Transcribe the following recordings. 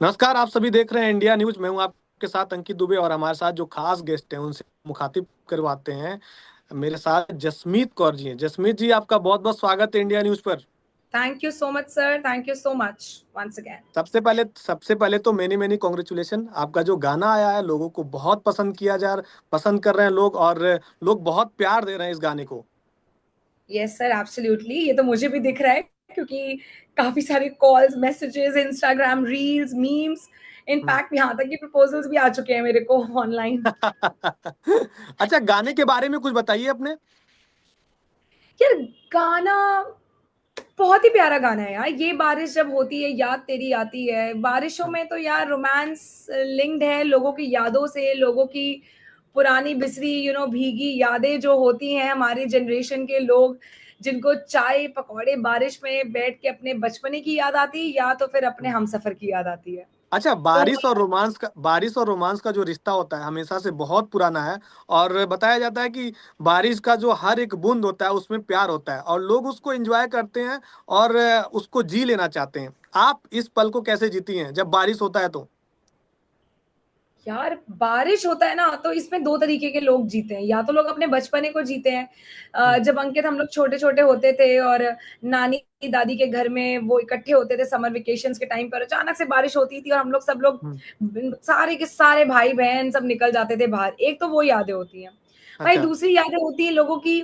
नमस्कार। आप सभी देख रहे हैं इंडिया न्यूज। मैं हूं आपके साथ अंकित दुबे और हमारे साथ जो खास गेस्ट हैं उनसे मुखातिब करवाते हैं। मेरे साथ जसमीत कौर जी हैं। जसमीत जी, आपका बहुत बहुत स्वागत है इंडिया न्यूज पर। Thank you so much, sir. Thank you so much once again. सबसे पहले तो मेनी मेनी कॉन्ग्रेचुलेशन। आपका जो गाना आया है लोगों को बहुत पसंद कर रहे हैं लोग, और लोग बहुत प्यार दे रहे हैं इस गाने को। Yes, sir. Absolutely. ये तो मुझे भी दिख रहा है क्योंकि काफी सारे calls, messages, Instagram reels, memes, hmm. In fact यहाँ तक कि प्रपोजल्स भी आ चुके हैं मेरे को ऑनलाइन। अच्छा, गाने के बारे में कुछ बताइए अपने। यार, गाना बहुत ही प्यारा गाना है यार। ये बारिश जब होती है याद तेरी आती है। बारिशों में तो यार रोमांस लिंक्ड है लोगों की यादों से, लोगों की पुरानी बिसरी भीगी यादें जो होती हैं। हमारे जनरेशन के लोग जिनको चाय पकौड़े बारिश में बैठ के अपने बचपने की याद आती है या तो फिर अपने हमसफर की याद आती है। अच्छा, तो बारिश और रोमांस का जो रिश्ता होता है हमेशा से बहुत पुराना है। और बताया जाता है कि बारिश का जो हर एक बूंद होता है उसमें प्यार होता है और लोग उसको एंजॉय करते हैं और उसको जी लेना चाहते हैं। आप इस पल को कैसे जीती हैं जब बारिश होता है तो? यार, बारिश होता है ना तो इसमें दो तरीके के लोग जीते हैं। या तो लोग अपने बचपने को जीते हैं। हम्म। जब अंकित हम लोग छोटे छोटे होते थे और नानी दादी के घर में वो इकट्ठे होते थे समर वेकेशंस के टाइम पर, अचानक से बारिश होती थी और हम लोग सब लोग हम्म। सारे के सारे भाई बहन सब निकल जाते थे बाहर। एक तो वो यादें होती हैं भाई। अच्छा। दूसरी यादें होती है लोगों की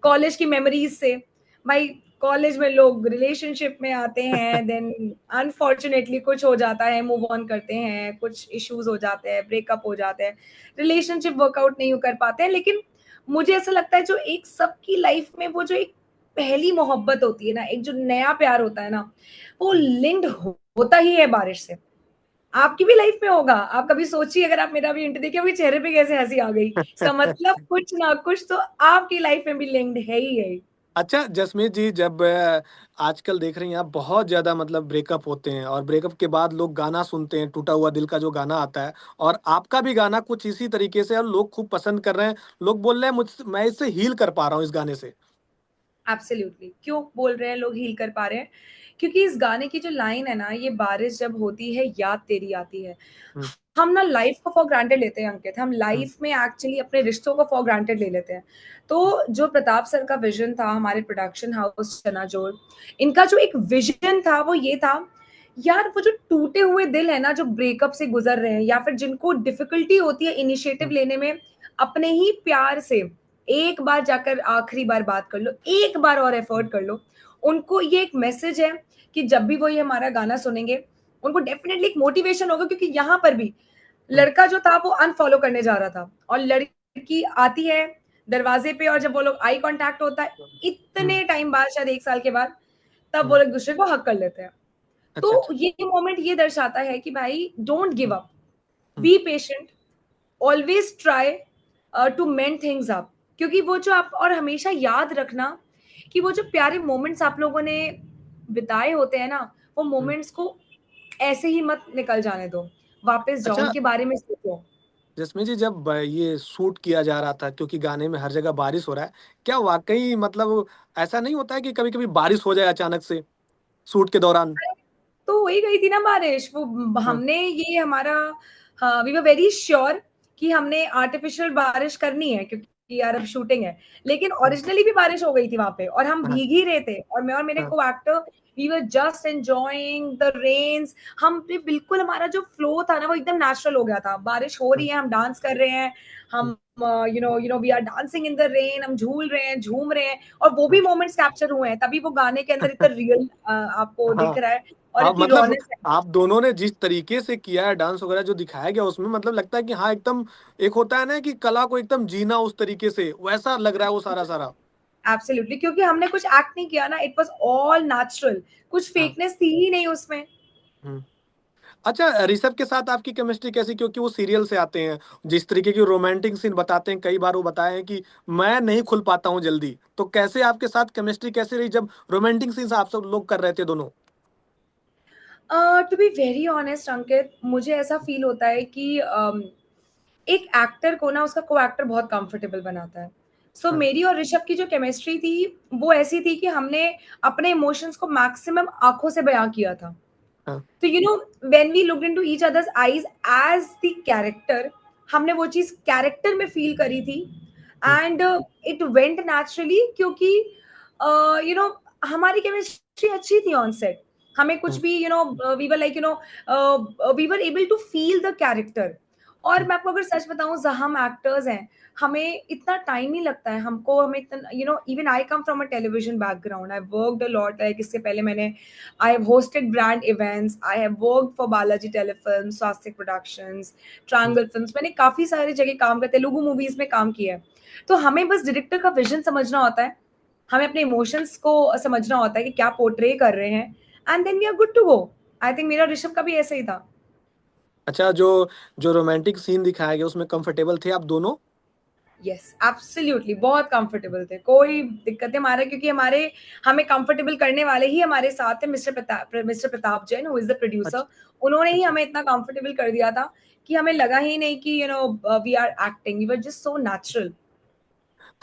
कॉलेज की मेमोरीज से। भाई, कॉलेज में लोग रिलेशनशिप में आते हैं, देन अनफॉर्चुनेटली कुछ हो जाता है, मूव ऑन करते हैं, कुछ इश्यूज हो जाते हैं, ब्रेकअप हो जाते हैं, रिलेशनशिप वर्कआउट नहीं कर पाते हैं। लेकिन मुझे ऐसा लगता है जो एक सबकी लाइफ में वो जो एक पहली मोहब्बत होती है ना, एक जो नया प्यार होता है ना, वो हम्म। लिंक्ड होता ही है बारिश से। आपकी भी लाइफ में होगा। आप कभी सोचिए, अगर आप मेरा भी इंटर देखिए, अभी चेहरे पे कैसे हंसी आ गई, इसका मतलब कुछ ना कुछ तो आपकी लाइफ में भी लिंक्ड है ही है। अच्छा जसमीत जी, जब आजकल देख रही हैं आप बहुत ज्यादा मतलब ब्रेकअप होते हैं और ब्रेकअप के बाद लोग गाना सुनते हैं, टूटा हुआ दिल का जो गाना आता है, और आपका भी गाना कुछ इसी तरीके से और लोग खूब पसंद कर रहे हैं। लोग बोल रहे हैं मुझ मैं इससे हील कर पा रहा हूँ इस गाने से। एब्सोल्युटली। क्यों बोल रहे हैं लोग हील कर पा रहे हैं? क्योंकि इस गाने की जो लाइन है ना, ये बारिश जब होती है याद तेरी आती है। हम्म। हम ना लाइफ को फॉर ग्रांटेड लेते हैं अंकित। हम हम्म। लाइफ में एक्चुअली अपने रिश्तों को फॉर ग्रांटेड ले लेते हैं। तो जो प्रताप सर का विजन था, हमारे प्रोडक्शन हाउस चनाजोड़, इनका जो एक विजन था वो ये था, यार वो जो टूटे हुए दिल है ना, जो ब्रेकअप से गुजर रहे हैं या फिर जिनको डिफिकल्टी होती है इनिशिएटिव हम्म। लेने में, अपने ही प्यार से एक बार जाकर आखिरी बार बात कर लो, एक बार और हम्म। एफर्ट कर लो। उनको ये एक मैसेज है कि जब भी वो ये हमारा गाना सुनेंगे, उनको डेफिनेटली एक मोटिवेशन होगा। क्योंकि यहाँ पर भी हम्म। लड़का जो था वो अनफॉलो करने जा रहा था और लड़की आती है दरवाजे पे, और जब वो लोग आई कांटेक्ट होता है हम्म। इतने टाइम बाद, शायद एक साल के बाद, तब वो हम्म। लोग एक दूसरे को हक कर लेते हैं। अच्छा तो अच्छा। ये मोमेंट ये दर्शाता है कि भाई, don't give hmm. Up, hmm. Be patient, always try to mend things up. क्योंकि वो जो आप, और हमेशा याद रखना कि वो जो प्यारे मोमेंट्स आप लोगों ने बिताए होते हैं ना, वो हम्म। मोमेंट्स को ऐसे ही मत निकल जाने दो। वापस जाओ, अच्छा उनके बारे में सोचो। जसमीत जी, जब ये शूट किया जा रहा था, क्योंकि गाने में हर जगह बारिश हो रहा है, क्या वाकई मतलब ऐसा नहीं होता है कि कभी कभी बारिश हो जाए अचानक से शूट के दौरान? तो हो ही गई थी ना बारिश। वो हाँ। हमने ये हमारा, वी वर वेरी श्योर कि हमने आर्टिफिशियल बारिश करनी है क्योंकि यार अब शूटिंग है। लेकिन हम्म। ओरिजिनली भी बारिश हो गई थी वहां पे और हम हाँ। भीग ही रहे थे, और मैं और मेरे हाँ। Coactor, we were just enjoying the rains. हम पे बिल्कुल हमारा जो फ्लो था ना वो एकदम नेचुरल हो गया था। बारिश हो रही हम्म। है, हम डांस कर रहे हैं, हम we are dancing in the rain, हम झूल रहे हैं, झूम रहे हैं, और वो भी हम्म। मोमेंट्स कैप्चर हुए हैं। तभी वो गाने के अंदर इतना रियल आपको दिख हाँ। रहा है और आप इतनी मतलब रॉनेस है। आप दोनों ने जिस तरीके से किया है डांस वगैरह जो दिखाया गया उसमें, मतलब लगता है कि हाँ एकदम, एक होता है ना कि कला को एकदम जीना उस तरीके से, वैसा लग रहा है वो सारा सारा। एब्सोल्युटली, क्योंकि हमने कुछ एक्ट नहीं किया ना, इट वाज ऑल नेचुरल। कुछ हाँ। फेकनेस थी ही नहीं उसमें। हम्म। अच्छा, ऋषभ के साथ आपकी केमिस्ट्री कैसी? क्योंकि वो सीरियल से आते हैं, जिस तरीके की रोमांटिक सीन बताते हैं, कई बार वो बताए हैं कि मैं नहीं खुल पाता हूँ जल्दी, तो कैसे आपके साथ केमिस्ट्री कैसे रही जब रोमांटिक सीन्स आप सब लोग कर रहे थे दोनों? टू बी वेरी ऑनेस्ट अंकित, मुझे ऐसा फील होता है कि एक एक्टर को ना उसका को एक्टर बहुत कंफर्टेबल बनाता है। सो हाँ। मेरी और ऋषभ की जो केमिस्ट्री थी वो ऐसी थी कि हमने अपने इमोशंस को मैक्सिमम आंखों से बयां किया था। हाँ। तो when we looked into each others eyes as the character, हमने वो चीज कैरेक्टर में फील करी थी, हम्म। एंड इट वेंट नेचुरली, क्योंकि यू नो हमारी केमिस्ट्री अच्छी थी ऑन सेट। हमें कुछ हम्म। भी we were like we were able to feel the character. और हम्म। मैं आपको अगर सच बताऊं, हम एक्टर्स हैं, हमें इतना टाइम नहीं लगता है, हमको हमें इतना even I come from a television background, I worked a lot, like इससे पहले मैंने I have hosted brand events. I have worked for Balaji Telefilms, Swastik Productions, hmm. Triangle Films. मैंने काफी सारी जगह काम किया, तेलुगु मूवीज में काम किया है। तो हमें बस डायरेक्टर का विजन समझना होता है, हमें अपने इमोशंस को समझना होता है कि क्या पोर्ट्रे कर रहे हैं, and then we are good to go. I think मेरा ऋषभ का भी ऐसा ही था। अच्छा, जो जो रोमांटिक सीन दिखाया गया उसमें कंफर्टेबल थे आप दोनों? यस एब्सोल्युटली, बहुत कंफर्टेबल थे, कोई दिक्कतें हमारे, क्योंकि हमें कंफर्टेबल करने वाले ही हमारे साथ थे, mister Pratap Jain, who is the producer. अच्छा। उन्होंने ही अच्छा। हमें इतना कंफर्टेबल कर दिया था कि हमें लगा ही नहीं कि we are acting, we were just so natural.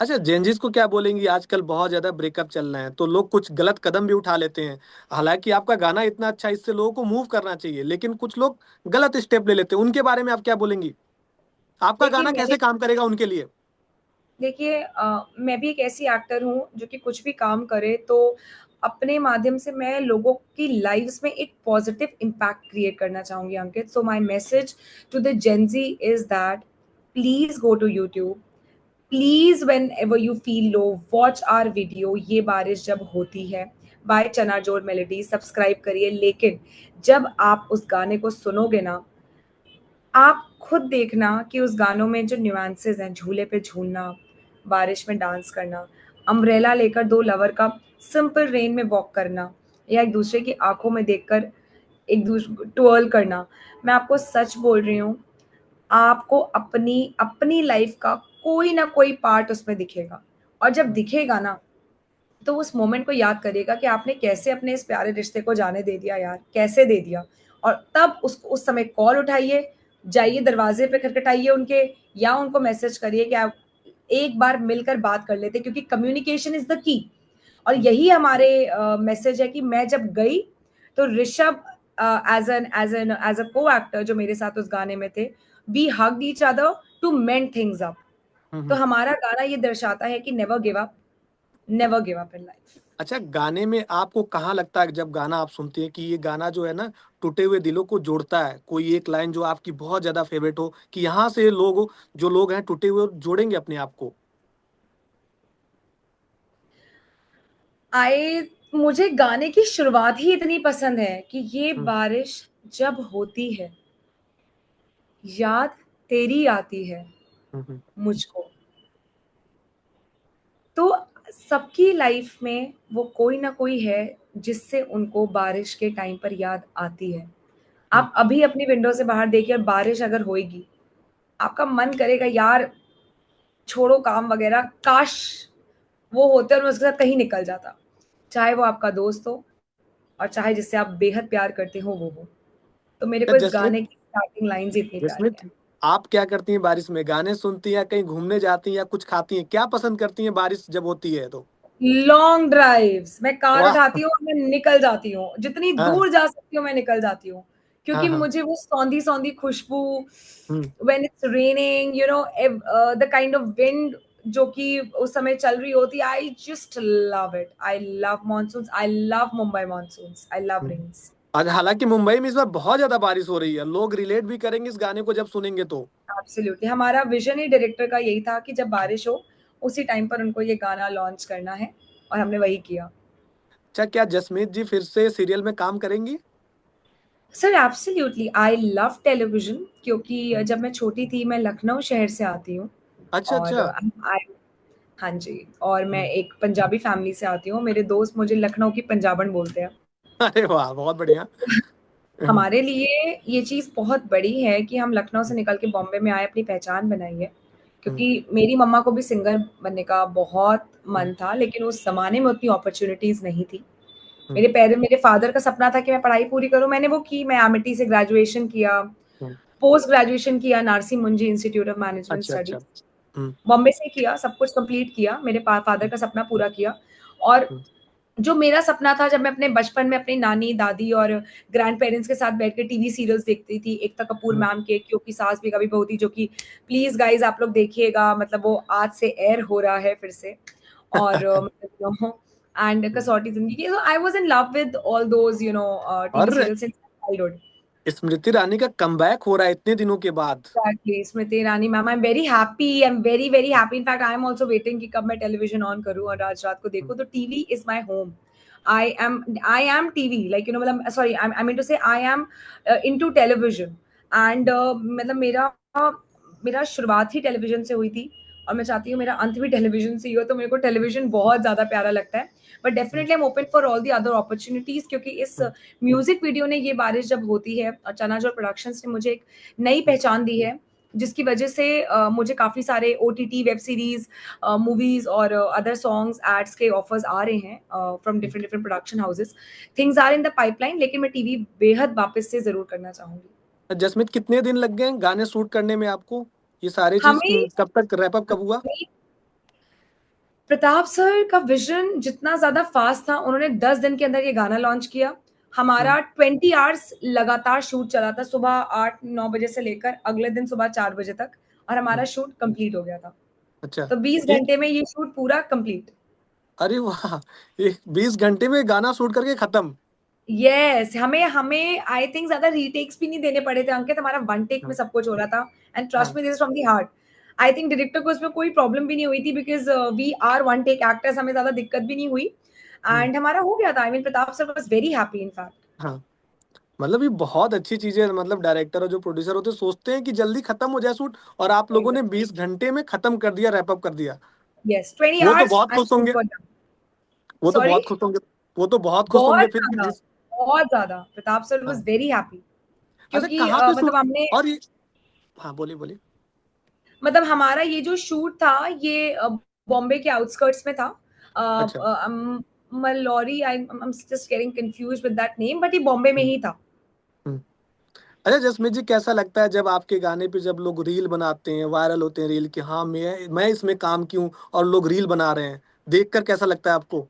अच्छा, जेनजिस को क्या बोलेंगी? आजकल बहुत ज्यादा ब्रेकअप चल रहे हैं तो लोग कुछ गलत कदम भी उठा लेते हैं। हालांकि आपका गाना इतना अच्छा है, इससे लोगों को मूव करना चाहिए, लेकिन कुछ लोग गलत स्टेप ले लेते हैं, उनके बारे में आप क्या बोलेंगी? आपका देखिए गाना मैंने कैसे काम करेगा उनके लिए? देखिए मैं भी एक ऐसी एक्टर हूँ जो कि कुछ भी काम करे तो अपने माध्यम से मैं लोगों की लाइव्स में एक पॉजिटिव इम्पैक्ट क्रिएट करना चाहूंगी, Ankit. So my message to the Gen Z is that please go to YouTube, please whenever you feel low, watch our video, ये बारिश जब होती है, बाय चना जोर मेलेडी, सब्सक्राइब करिए। लेकिन जब आप उस गाने को सुनोगे ना, आप खुद देखना कि उस गानों में जो न्यूएंसेस हैं, झूले पे झूलना, बारिश में डांस करना, अम्ब्रेला लेकर दो लवर का सिंपल रेन में वॉक करना, या एक दूसरे की आंखों में देखकर एक दूसरे ट्वर्ल करना, मैं आपको सच बोल रही हूँ, आपको अपनी अपनी लाइफ का कोई ना कोई पार्ट उसमें दिखेगा। और जब दिखेगा ना, तो उस मोमेंट को याद करिएगा कि आपने कैसे अपने इस प्यारे रिश्ते को जाने दे दिया यार, कैसे दे दिया। और तब उस समय कॉल उठाइए, जाइए दरवाजे पे खटखटाइए उनके, या उनको मैसेज करिए कि आप एक बार मिलकर बात कर लेते, क्योंकि कम्युनिकेशन इज द की। और यही हमारे मैसेज है कि मैं जब गई तो ऋषभ एज अ को एक्टर जो मेरे साथ उस गाने में थे, we hugged each other to mend things up. तो हम्म। हमारा गाना ये दर्शाता है कि never give up, never give up in life. अच्छा, गाने में आपको कहाँ लगता है जब गाना आप सुनते हैं कि ये गाना जो है ना, टूटे हुए दिलों को जोड़ता है? कोई एक लाइन जो आपकी बहुत ज्यादा फेवरेट हो कि यहाँ से लोग, जो लोग हैं टूटे हुए, जोड़ेंगे अपने आप को? आए मुझे गाने की शुरुआत ही इतनी पसंद है कि ये हम्म। बारिश जब होती है, याद तेरी आती है हम्म। मुझको। तो सबकी लाइफ में वो कोई ना कोई है जिससे उनको बारिश के टाइम पर याद आती है। हम्म। आप अभी अपनी विंडो से बाहर देखिए और बारिश अगर होएगी, आपका मन करेगा यार छोड़ो काम वगैरह, काश वो होते और मैं उसके साथ कहीं निकल जाता, चाहे वो आपका दोस्त हो और चाहे जिससे आप बेहद प्यार करते हो वो हो। तो मेरे को अच्छा, इस जसमीत, गाने की स्टार्टिंग लाइंस ही इतनी प्यारी जसमीत, हैं। आप क्या करती हैं बारिश में? गाने सुनती हैं या कहीं घूमने जाती हैं या कुछ खाती हैं? क्या पसंद करती हैं बारिश जब होती है तो? लॉन्ग ड्राइव्स, मैं कार वाह। उठाती हूँ और मैं निकल जाती हूँ, जितनी हाँ। दूर जा सकती हूँ मैं निकल जाती हूँ, हाँ। क्योंकि हाँ। मुझे वो सौंधी सौंधी खुशबू, hmm. When it's raining, the kind of wind जो कि उस समय चल रही होती है, I just love it. I love monsoons, I love Mumbai monsoons, I love hmm. Rains. आज हालांकि मुंबई में इस बार बहुत ज्यादा बारिश हो रही है, लोग रिलेट भी करेंगे इस गाने को जब सुनेंगे तो। एब्सोल्युटली, हमारा विजन ही डायरेक्टर का यही था कि जब बारिश हो उसी टाइम पर उनको ये गाना लॉन्च करना है, और हमने वही किया। अच्छा, क्या जसमीत जी फिर से सीरियल में काम करेंगी? Sir absolutely, I love television, क्योंकि हम्म। जब मैं छोटी थी, मैं लखनऊ शहर से आती हूँ, अच्छा। और अच्छा। आई हाँ जी, और मैं हम्म। एक पंजाबी फैमिली से आती हूँ, मेरे दोस्त मुझे लखनऊ की पंजाबन बोलते हैं। अरे वाह, बहुत बढ़िया। हम्म। हमारे लिए ये चीज़ बहुत बड़ी है कि हम लखनऊ से निकल के बॉम्बे में आए, अपनी पहचान बनाई है, हम्म। क्योंकि मेरी मम्मा को भी सिंगर बनने का बहुत हम्म। मन था, लेकिन उस ज़माने में उतनी अपॉर्च्युनिटीज़ नहीं थी। हम्म। मेरे फादर का सपना था कि मैं पढ़ाई पूरी करूँ, मैंने वो की, मैं एमिटी से ग्रेजुएशन किया, हम्म। पोस्ट ग्रेजुएशन किया नारसी मुंजी इंस्टीट्यूट ऑफ मैनेजमेंट अच्छा। अच्छा। स्टडीज, हम्म। बॉम्बे से किया, सब कुछ कंप्लीट किया, मेरे फादर का सपना पूरा किया। और हम्म। जो मेरा सपना था जब मैं अपने बचपन में अपनी नानी, दादी और ग्रैंड पेरेंट्स के साथ बैठ के टीवी सीरियल्स देखती थी। एकता कपूर हम्म। मैम के क्योंकि सास भी कभी बहू थी, जो कि प्लीज़ गाइज़ आप लोग देखिएगा, मतलब वो आज से एयर हो रहा है फिर से। और मतलब you know and Kasauti Zindagi. So I was in love with all those TV और serials in childhood. Smriti Irani का कमबैक हो रहा है इतने दिनों के बाद। Exactly, Smriti Irani ma'am, I am very happy, I am very very happy. In fact I am also waiting कि कब मैं टेलीविजन ऑन करूं और आज रात को देखूं। तो TV is my home. I am TV, like मतलब सॉरी, आई मीन टू से I am into television. And मतलब मेरा मेरा शुरुआत ही टेलीविजन से हुई थी और मैं चाहती हूँ मेरा अंत भी टेलीविजन से ही हो। तो मेरे को टेलीविजन बहुत ज्यादा प्यारा लगता है। But definitely I am open for all the other opportunities, क्योंकि इस म्यूजिक वीडियो ने, ये बारिश जब होती है और चनाजोर प्रोडक्शंस ने मुझे एक नई पहचान दी है, जिसकी वजह से मुझे काफ़ी सारे ओटीटी वेब सीरीज, मूवीज और अदर सॉन्ग्स एड्स के ऑफर्स आ रहे हैं from different different production houses. Things are in the pipeline, लेकिन मैं टीवी बेहद वापस से जरूर करना चाहूंगी। जसमीत कितने दिन लग गए गाने शूट करने में आपको? ये सारी चीज हमें कब तक रैप अप कब हुआ? प्रताप सर का विजन जितना ज्यादा फास्ट था, उन्होंने 10 दिन के अंदर ये गाना लॉन्च किया। हम्म। हमारा 20 आवर्स लगातार शूट चला था, सुबह 8-9 बजे से लेकर अगले दिन सुबह 4 बजे तक, और हमारा हम्म। शूट कंप्लीट हो गया था। अच्छा। तो 20 एक घंटे में ये शूट पूरा कंप्लीट। अरे वाह, ये 20 घंटे में गाना शूट करके खत्म? यस, हमें हमें आई थिंक ज्यादा रीटेक्स भी नहीं देने पड़े थे अंकित, हमारा वन टेक में हाँ। सब कुछ हो रहा था। एंड ट्रस्ट हाँ। Me, this is from the heart. I think director को इसमें कोई प्रॉब्लम भी नहीं हुई थी, because we are one take actors, हमें ज्यादा दिक्कत भी नहीं हुई। हम्म। एंड हमारा हो गया था। I mean Pratap sir was very happy in fact. हाँ। मतलब ये बहुत अच्छी चीज है, मतलब डायरेक्टर और जो प्रोड्यूसर होते हैं सोचते हैं कि जल्दी खत्म हो जाए शूट, और आप लोगों ने 20 घंटे में खत्म कर दिया, रैप अप कर दिया। यस, 20 वो तो आवर्स बहुत एंड खुश शूट होंगे। For done. वो तो सॉरी। बहुत खुश होंगे। वो तो बहुत खुश होंगे बहुत फिर कि ज्यादा, जिस। बहुत ज्यादा प्रताप सर वाज हाँ। Very happy. अच्छा, क्योंकि कहाँ पे मतलब शूट? हमने, और ये, हाँ बोलिए बोलिए। मतलब हमारा ये जो शूट था, ये बॉम्बे के आउटस्कर्ट्स में था। अच्छा। Mallory, I am just getting confused with that name, but ये बॉम्बे में हम्म। ही था। हम्म। अच्छा जसमीत जी, कैसा लगता है जब आपके गाने पे जब लोग रील बनाते हैं, वायरल होते हैं रील कि हाँ मैं इसमें काम क्यों, और लोग रील बना रहे हैं, देखकर कैसा लगता है आपको?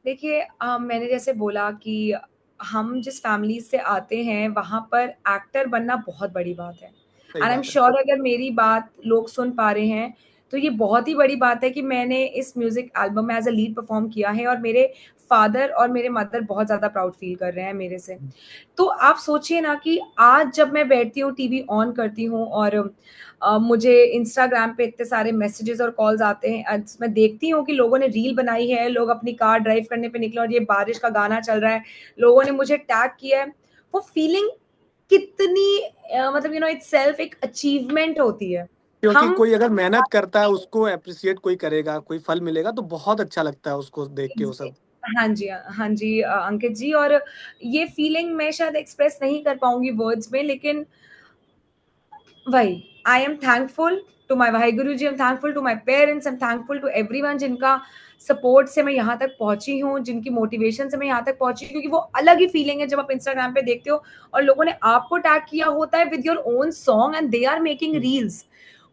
देखिए, मैंने जैसे बोला कि हम जिस फैमिली से आते हैं वहाँ पर एक्टर बनना बहुत बड़ी बात है। सही एंड आई एम बात है। श्योर अगर मेरी बात लोग सुन पा रहे हैं, तो ये बहुत ही बड़ी बात है कि मैंने इस म्यूजिक एल्बम में एज अ लीड परफॉर्म किया है, और मेरे फादर और मेरे मदर बहुत ज़्यादा प्राउड फील कर रहे हैं मेरे से। तो आप सोचिए ना कि आज जब मैं बैठती हूँ, टीवी ऑन करती हूँ और मुझे इंस्टाग्राम पे इतने सारे मैसेजेस और कॉल्स आते हैं, मैं देखती हूँ कि लोगों ने रील बनाई है, लोग अपनी कार ड्राइव करने पे निकले और ये बारिश का गाना चल रहा है, लोगों ने मुझे टैग किया है। वो फीलिंग कितनी मतलब इट्स सेल्फ एक अचीवमेंट होती है। क्योंकि हम कोई अगर मेहनत करता है उसको अप्रिशिएट कोई करेगा, कोई फल मिलेगा तो बहुत अच्छा लगता है उसको देख के वो सब। हाँ जी, हाँ जी, अंकित जी, और ये फीलिंग मैं शायद एक्सप्रेस नहीं कर पाऊंगी वर्ड्स में, लेकिन वही, I am thankful to my Waheguru ji, I am thankful to my parents, I am thankful to everyone जिनका सपोर्ट से मैं यहाँ तक पहुंची हूँ, जिनकी मोटिवेशन से मैं यहाँ तक पहुंची हूँ। क्योंकि वो अलग ही फीलिंग है जब आप इंस्टाग्राम पे देखते हो और लोगों ने आपको टैग किया होता है with your own song and they are making hmm. Reels.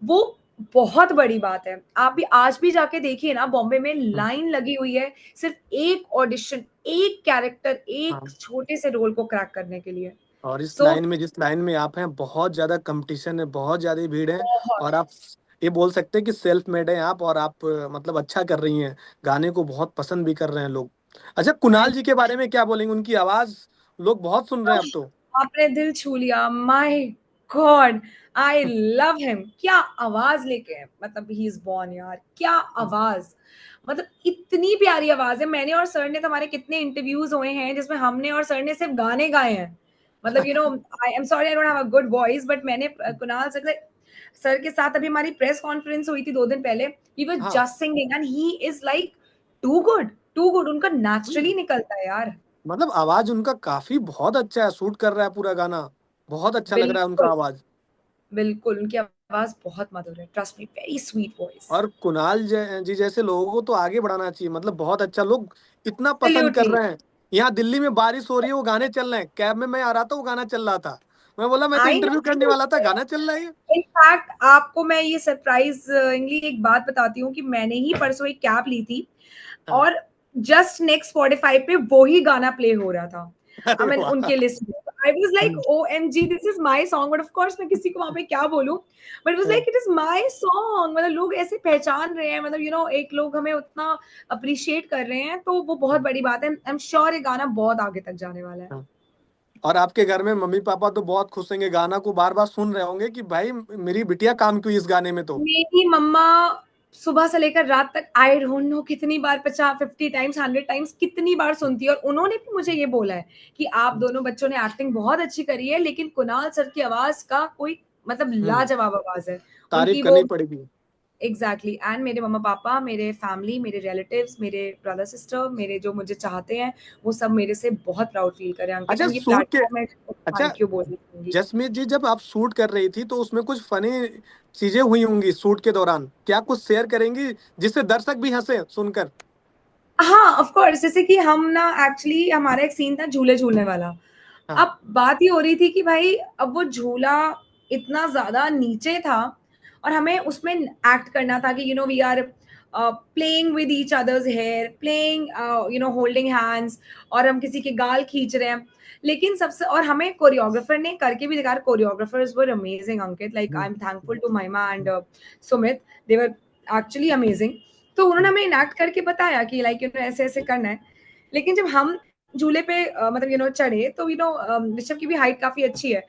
वो बहुत बड़ी बात है। आप भी आज भी जाके देखिए ना, बॉम्बे में हम्म। लाइन लगी हुई है सिर्फ एक ऑडिशन, एक कैरेक्टर, एक हाँ। छोटे से रोल को क्रैक करने के लिए। और इस सो लाइन में, जिस लाइन में आप हैं, बहुत ज्यादा कंपटीशन है, बहुत ज्यादा भीड़ है। बहुत। और आप ये बोल सकते हैं कि सेल्फ मेड हैं आप, और आप मतलब अच्छा कर रही हैं, गाने को बहुत पसंद भी कर रहे हैं लोग। अच्छा, कुणाल जी के बारे में क्या बोलेंगे? उनकी आवाज लोग बहुत सुन रहे हैं अब तो। आपने दिल छू लिया, my God, I love him. क्या आवाज लेके है, मतलब ही इज बॉर्न यार, क्या आवाज, मतलब इतनी प्यारी आवाज है। मैंने और सर ने, तो हमारे कितने इंटरव्यूज हुए हैं जिसमें हमने और सर ने सिर्फ गाने गाए हैं। मतलब I am sorry, I don't have a good voice, but मैंने कुणाल सर के साथ अभी हमारी प्रेस कॉन्फ्रेंस हुई थी 2 दिन पहले। ही वाज हाँ। Just singing and he is like too good, too good, उनका नेचुरली निकलता है यार। मतलब आवाज उनका काफी बहुत अच्छा है, सूट कर रहा है पूरा गाना। बहुत अच्छा लग रहा है उनका बिल्कुल, आवाज। बिल्कुल, उनकी आवाज़ बहुत मधुर है, trust me, very sweet voice. और कुणाल जी जैसे लोगों को तो आगे बढ़ाना चाहिए, मतलब बहुत अच्छा, लोग इतना पसंद कर एब्सोल्युटली। रहे हैं। यहाँ दिल्ली में बारिश हो रही है, वो गाने चल रहे हैं, कैब में मैं आ रहा था वो गाना चल रहा था। मैं बोला मैं तो आई नो। इंटरव्यू करने वाला था, गाना चल रहा है ये। इनफैक्ट आपको मैं ये सरप्राइजिंगली एक बात बताती हूँ कि मैंने ही परसों एक कैब ली थी, हाँ। और जस्ट नेक्स्ट स्पॉटिफाई पे वो ही गाना प्ले हो रहा था। आई अरे मीन वाह। उनके लिस्ट में। I was like OMG this is my song, but of course मैं किसी को वहां पे क्या बोलूं, but it was like it is my song. मतलब लोग ऐसे पहचान रहे हैं, मतलब एक लोग हमें उतना अप्रिशिएट कर रहे हैं, तो वो बहुत बड़ी बात है। आई एम श्योर ये गाना बहुत आगे तक जाने वाला है। और आपके घर में मम्मी पापा तो बहुत खुश होंगे, गाना को बार बार सुन रहे होंगे कि भाई मेरी बिटिया काम की इस गाने में तो। मेरी मम्मा सुबह से लेकर रात तक आई डोंट नो कितनी बार, 50 50 टाइम्स 100 टाइम्स कितनी बार सुनती है, और उन्होंने भी मुझे ये बोला है कि आप दोनों बच्चों ने एक्टिंग बहुत अच्छी करी है, लेकिन कुणाल सर की आवाज का कोई मतलब हम्म। लाजवाब आवाज है तारीफ उनकी वो। करनी पड़ेगी। एग्जैक्टली एंड मेरे मम्मा पापा, मेरे फैमिली, मेरे रिलेटिव्स, मेरे ब्रदर सिस्टर, मेरे जो मुझे चाहते हैं, वो सब मेरे से बहुत प्राउड फील करें अंकित, अच्छा एंड ये शूट के प्लेटफॉर्म है, अच्छा थैंक यू बोलना चाहूंगी। जसमीत जी, जब आप शूट कर रही थी तो उसमें कुछ फनी चीजें हुई होंगी शूट के दौरान, क्या कुछ शेयर करेंगी जिससे दर्शक भी हंसे सुनकर? हाँ, ऑफ कोर्स, जैसे कि हम ना एक्चुअली हमारा एक सीन था झूले झूलने वाला। हाँ। अब बात ये हो रही थी कि भाई अब वो झूला इतना ज़्यादा नीचे था, और हमें उसमें एक्ट करना था कि we are playing with each others hair, playing holding hands, और हम किसी के गाल खींच रहे हैं। लेकिन सबसे, और हमें कोरियोग्राफर ने करके भी दिखाया, choreographers were amazing Ankit, like I hmm. Am thankful to Mahima and Sumit, they were actually amazing. तो उन्होंने हमें इनैक्ट करके बताया कि लाइक ऐसे ऐसे करना है। लेकिन जब हम झूले पे मतलब चढ़े, तो ऋषभ की भी हाइट काफी अच्छी है,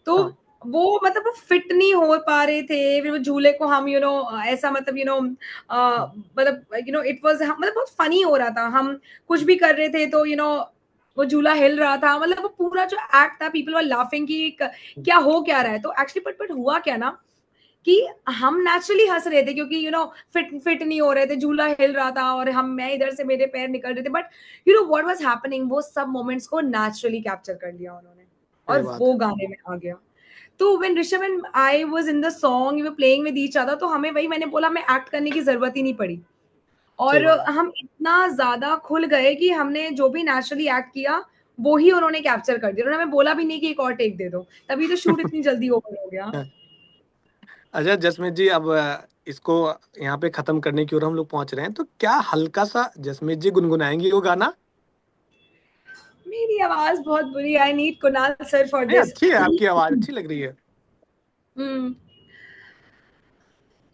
तो हाँ। वो मतलब वो फिट नहीं हो पा रहे थे। फिर वो झूले को हम ऐसा मतलब मतलब इट वाज मतलब बहुत फनी हो रहा था। हम कुछ भी कर रहे थे तो वो झूला हिल रहा था, मतलब वो पूरा जो एक्ट था, पीपल वर लाफिंग कि क्या हो क्या रहा है। तो एक्चुअली बट हुआ क्या ना कि हम नेचुरली हंस रहे थे, क्योंकि फिट फिट नहीं हो रहे थे, झूला हिल रहा था, और मैं इधर से मेरे पैर निकल रहे थे, बट व्हाट वाज हैपनिंग, वो सब मोमेंट्स को नेचुरली कैप्चर कर लिया उन्होंने, सही और बात वो है। गाने में आ गया। तो when Rishabh and I was in the song, we were playing with each other, तो हमें, वही मैंने बोला, हमें एक्ट करने की जरूरत ही नहीं पड़ी, सही और बात। हम इतना ज्यादा खुल गए कि हमने जो भी नेचुरली एक्ट किया वो ही उन्होंने कैप्चर कर दिया। उन्होंने हमें बोला भी नहीं कि एक और टेक दे दो, तभी तो शूट इतनी जल्दी ओवर हो गया। अच्छा जसमीत जी, अब इसको यहाँ पे खत्म करने की ओर हम लोग पहुंच रहे हैं, तो क्या हल्का सा जसमीत जी गुनगुनाएंगी वो गाना? मेरी आवाज बहुत बुरी, I need Kunal sir for नहीं, दिस। अच्छी है आपकी आवाज, अच्छी लग रही है। हम्म।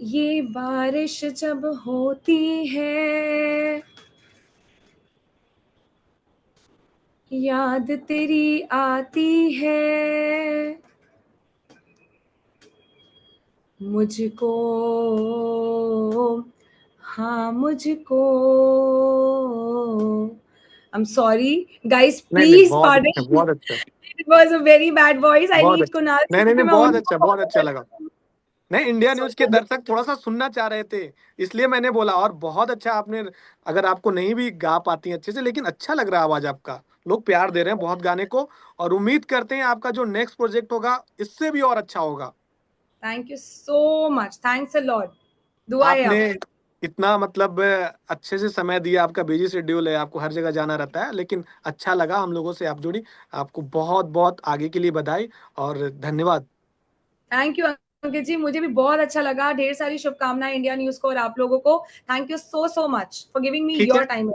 ये बारिश जब होती है, याद तेरी आती है, मुझको, हाँ मुझको। I'm sorry, guys. नहीं नहीं, Please बहुत pardon. अच्छा, बहुत अच्छा। It was a very bad voice. I बहुत need अच्छा। Kunal नहीं sir, नहीं कि नहीं, मैं बहुत उनको अच्छा, बहुत follow अच्छा लगा। करती हूँ। नहीं, इंडिया So न्यूज के दर्शक थोड़ा सा सुनना चाह रहे थे, इसलिए मैंने बोला। और बहुत अच्छा आपने, अगर आपको नहीं भी गा पाती अच्छे से, लेकिन अच्छा लग रहा है आवाज आपका, लोग प्यार दे रहे हैं बहुत गाने को। और उम्मीद करते हैं आपका जो नेक्स्ट प्रोजेक्ट होगा इससे भी और अच्छा होगा। thank you so much. Thanks a lot. दुआ है आपने आप। इतना मतलब अच्छे से समय दिया, आपका बिजी शेड्यूल है, आपको हर जगह जाना रहता है, लेकिन अच्छा लगा हम लोगों से आप जुड़ी। आपको बहुत बहुत आगे के लिए बधाई और धन्यवाद। थैंक यू अंकित जी, मुझे भी बहुत अच्छा लगा। ढेर सारी शुभकामनाएं इंडिया न्यूज को और आप लोगों को। Thank you so so much for giving me ठीक योर है। टाइम।